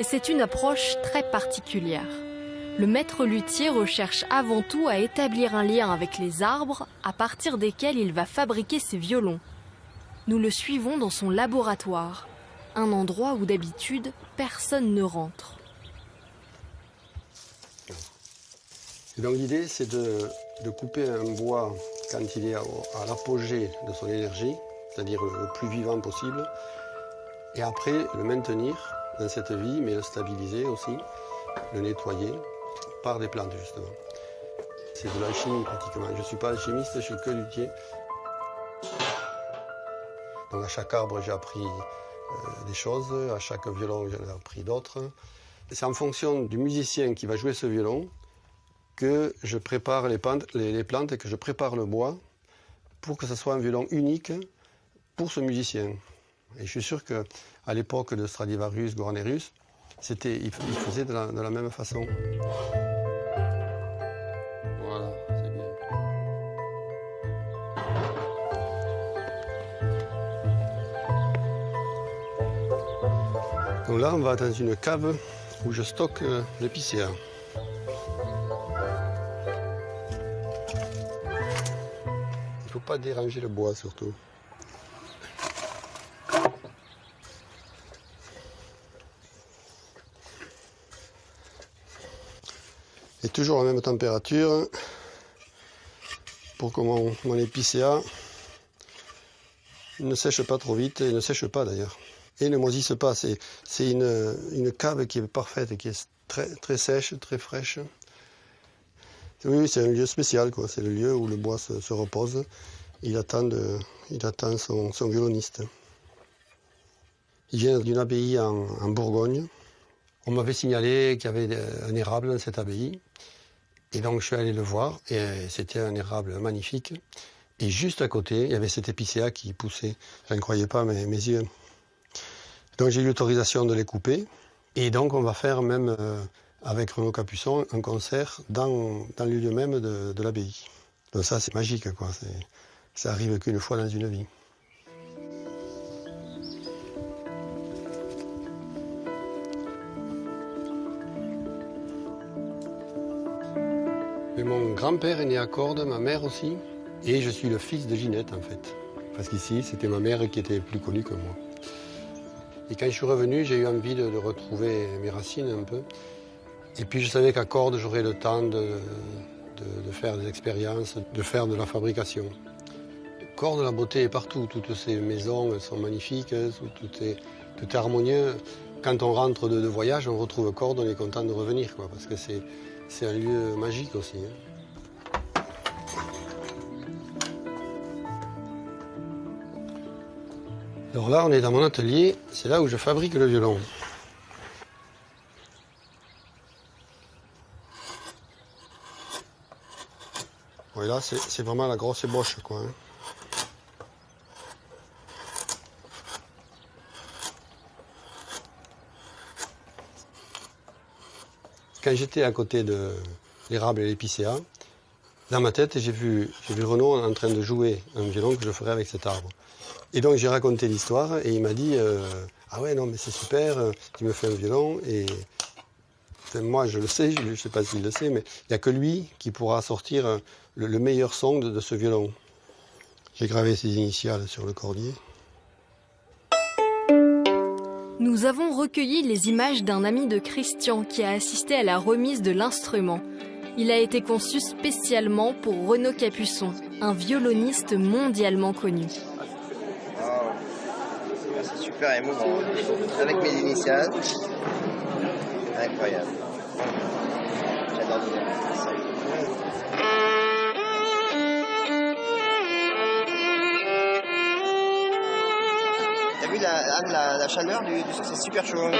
c'est une approche très particulière. Le maître luthier recherche avant tout à établir un lien avec les arbres à partir desquels il va fabriquer ses violons. Nous le suivons dans son laboratoire, un endroit où d'habitude personne ne rentre. Et donc l'idée c'est de couper un bois quand il est à l'apogée de son énergie, c'est-à-dire le plus vivant possible, et après le maintenir dans cette vie, mais le stabiliser aussi, le nettoyer par des plantes justement. C'est de l'alchimie pratiquement. Je ne suis pas alchimiste, je suis que luthier. Donc à chaque arbre j'ai appris des choses, à chaque violon j'en ai appris d'autres. C'est en fonction du musicien qui va jouer ce violon que je prépare les plantes et que je prépare le bois pour que ce soit un violon unique pour ce musicien. Et je suis sûr qu'à l'époque de Stradivarius, Guarnerius, il faisait de la même façon. Voilà, c'est bien. Donc là, on va dans une cave où je stocke l'épicéa. Il ne faut pas déranger le bois surtout. Et toujours à la même température pour que mon épicéa ne sèche pas trop vite et ne sèche pas d'ailleurs. Et ne moisisse pas. C'est une cave qui est parfaite et qui est très, très sèche, très fraîche. Oui, c'est un lieu spécial, quoi. C'est le lieu où le bois se repose. Il attend son violoniste. Il vient d'une abbaye en Bourgogne. On m'avait signalé qu'il y avait un érable dans cette abbaye. Et donc je suis allé le voir et c'était un érable magnifique. Et juste à côté, il y avait cet épicéa qui poussait. Je ne croyais pas mes yeux. Donc j'ai eu l'autorisation de les couper. Et donc on va faire même avec Renaud Capuçon un concert dans le lieu même de l'abbaye. Donc ça c'est magique, quoi. Ça arrive qu'une fois dans une vie. Et mon grand-père est né à Cordes, ma mère aussi. Et je suis le fils de Ginette en fait. Parce qu'ici c'était ma mère qui était plus connue que moi. Et quand je suis revenu, j'ai eu envie de retrouver mes racines un peu. Et puis je savais qu'à Cordes, j'aurais le temps de faire des expériences, de faire de la fabrication. Cordes, la beauté est partout. Toutes ces maisons sont magnifiques, tout est harmonieux. Quand on rentre de voyage, on retrouve Cordes, on est content de revenir, quoi, parce que c'est un lieu magique aussi. Alors là, on est dans mon atelier, c'est là où je fabrique le violon. Et là, c'est vraiment la grosse ébauche, quoi. Quand j'étais à côté de l'érable et l'épicéa, dans ma tête, j'ai vu Renaud en train de jouer un violon que je ferais avec cet arbre. Et donc j'ai raconté l'histoire et il m'a dit ah ouais, non mais c'est super, tu me fais un violon. Et enfin, moi je le sais, je ne sais pas s'il le sait, mais il n'y a que lui qui pourra sortir le meilleur son de ce violon. J'ai gravé ses initiales sur le cordier. Nous avons recueilli les images d'un ami de Christian qui a assisté à la remise de l'instrument. Il a été conçu spécialement pour Renaud Capuçon, un violoniste mondialement connu. C'est super émouvant. Avec mes initiales. Incroyable. J'adore ça. T'as vu la chaleur du son, c'est super chaud.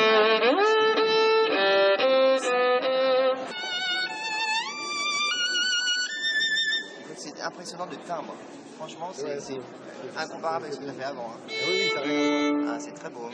C'est impressionnant de timbre. Franchement, c'est incomparable avec ce que tu as fait avant. Hein. Oui, ça arrive. Ah, c'est très beau.